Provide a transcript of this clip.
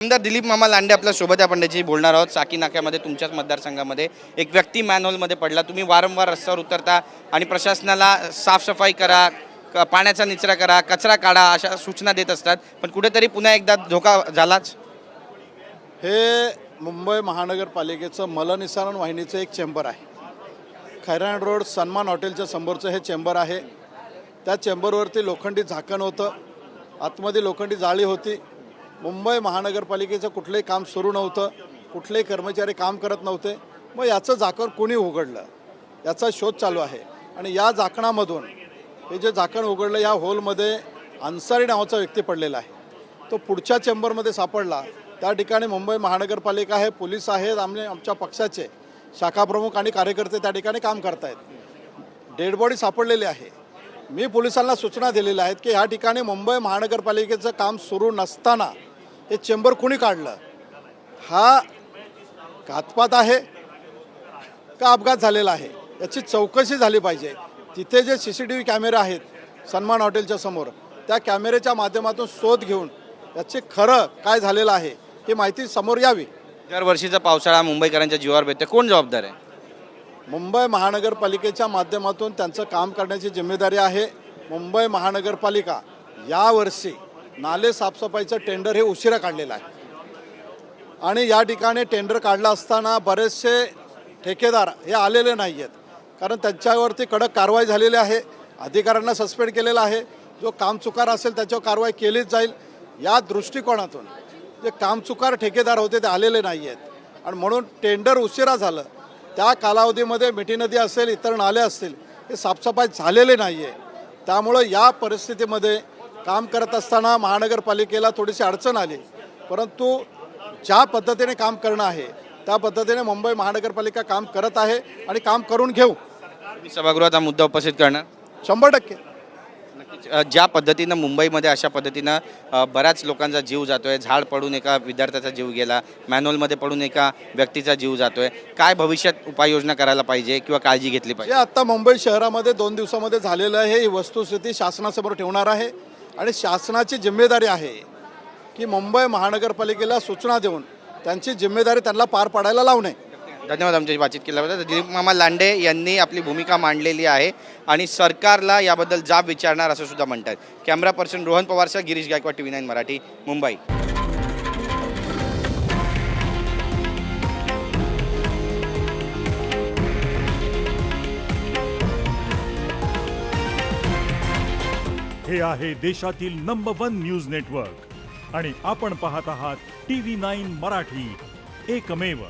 आमदार दिलीप मामा लांडे आपल्या सोबत आपण त्याची बोलणार आहोत। साकी नाक्यामध्ये तुमच्याच मतदारसंघामध्ये एक व्यक्ती मॅनहोलमध्ये पडला। तुम्ही वारंवार रस्त्यावर उतरता आणि प्रशासनाला साफसफाई करा, पाण्याचा निचरा करा, कचरा काढा अशा सूचना देत असतात, पण कुठेतरी पुन्हा एकदा धोका झालाच। हे मुंबई महानगरपालिकेचं मलनिस्सारण वाहिनीचं एक चेंबर आहे। खैराण रोड सन्मान हॉटेलच्या समोरचं हे चेंबर आहे। त्या चेंबरवरती लोखंडी झाकण होतं, आतमध्ये लोखंडी जाळी होती। मुंबई महानगरपालिकेचं कुठलंही काम सुरू नव्हतं, कुठलेही कर्मचारी काम करत नव्हते। मग याचं झाकण कोणी उघडलं याचा शोध चालू आहे आणि या झाकणामधून हे जे झाकण उघडलं या होलमध्ये अन्सारी नावाचा व्यक्ती पडलेला आहे। तो पुढच्या चेंबरमध्ये सापडला। त्या ठिकाणी मुंबई महानगरपालिका आहे, पोलीस आहेत, आमच्या पक्षाचे शाखाप्रमुख आणि कार्यकर्ते त्या ठिकाणी काम करत आहेत। डेड बॉडी सापडलेली आहे। मी पोलिसांना सूचना दिलेल्या आहेत की या ठिकाणी मुंबई महानगरपालिकेचं काम सुरू नसताना हे चेंबर कोणी काढलं, हा घातपात आहे का अपघात झालेला आहे याची चौकशी झाली पाहिजे। तिथे जे CCTV कॅमेरे आहेत सन्मान हॉटेलच्या समोर, त्या कॅमेऱ्याच्या माध्यमातून शोध घेऊन याचे खरं काय झालेलं आहे ही माहिती समोर यावी। दरवर्षीचा पावसाळा मुंबईकरांच्या जीवावर बेतते, कोण जबाबदार आहे? मुंबई महानगरपालिकेच्या माध्यमातून त्यांचं काम करण्याची जिम्मेदारी आहे। मुंबई महानगरपालिका यावर्षी नाले साफसफाईचं टेंडर हे उशिरा काढलेलं आहे आणि या ठिकाणी टेंडर काढलं असताना बरेचसे ठेकेदार हे आलेले नाही आहेत, कारण त्यांच्यावरती कडक कारवाई झालेली आहे। अधिकाऱ्यांना सस्पेंड केलेलं आहे। जो कामचुकार असेल त्याच्यावर कारवाई केलीच जाईल। या दृष्टिकोनातून जे कामचुकार ठेकेदार होते ते आलेले नाही आहेत आणि म्हणून टेंडर उशिरा झालं। त्या कालावधीमध्ये मिठी नदी असेल, इतर नाले असतील, हे साफसफाई झालेले नाही आहे। त्यामुळं या परिस्थितीमध्ये काम करत असताना महानगरपालिकेला थोडीशी अडचण आली, परंतु ज्या पद्धतीने काम करणं आहे त्या पद्धतीने मुंबई महानगरपालिका काम करत आहे आणि काम करून घेऊ। सभागृहात हा मुद्दा उपस्थित करणार 100%। ज्या पद्धतीनं मुंबईमध्ये अशा पद्धतीनं बऱ्याच लोकांचा जीव जातोय, झाड पडून एका विद्यार्थ्याचा जीव गेला, मॅनहोलमध्ये पडून एका व्यक्तीचा जीव जातोय, काय भविष्यात उपाययोजना करायला पाहिजे किंवा काळजी घेतली पाहिजे? आता मुंबई शहरामध्ये 2 दिवसामध्ये झालेलं आहे ही वस्तुस्थिती शासनासमोर ठेवणार आहे आणि शासनाची जिम्मेदारी आहे की मुंबई महानगरपालिकेला सूचना देऊन त्यांची जिम्मेदारी त्यांना पार पाडायला लावणे। धन्यवाद आमच्याशी बातचीत केल्याबद्दल। दिलीप मामा लांडे यांनी आपली भूमिका मांडलेली आहे आणि सरकारला याबद्दल जाब विचारणार असं सुद्धा म्हणतात। कॅमेरा पर्सन रोहन पवारसह गिरीश गायकवाड, TV9 मराठी, मुंबई। हे आहे देशातील नंबर 1 न्यूज नेटवर्क आणि आपण पाहत आहात TV9 मराठी, एकमेव।